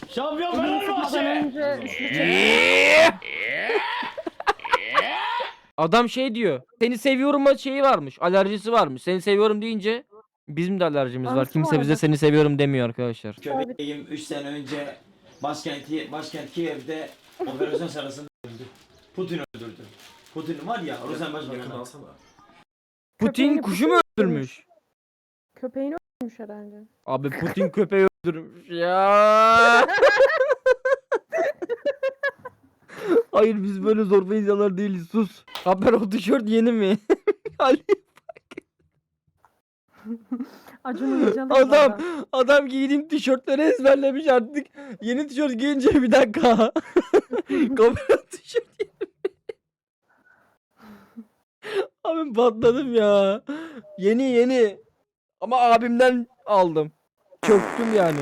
Şampiyon Sıkmadan Fenerbahçe. önce üçlü çek. Adam şey diyor. Seni seviyorum şeyi varmış. Alerjisi varmış. Seni seviyorum deyince bizim de alerjimiz var. Anısı Kimse bize vardı. seni seviyorum demiyor arkadaşlar. Köpeğim 3 sene önce başkent Kiev'de operasyon sırasında öldü. Putin öldürdü. Putin var ya Rusya Başbakanı. Putin Köpeğini kuşu mu öldürmüş? Köpeğini öldürmüş herhalde. Abi Putin köpeği öldürmüş ya. Hayır biz böyle zorba insanlar değiliz, sus. Haber o tişört yeni mi? Ali, Acun Ilıcalı adam adam giydiğim tişörtleri ezberlemiş artık. Yeni tişört giyince bir dakika. Kamera tişört yeni mi? Abi patladım ya. Yeni. Ama abimden aldım. Çöktüm yani.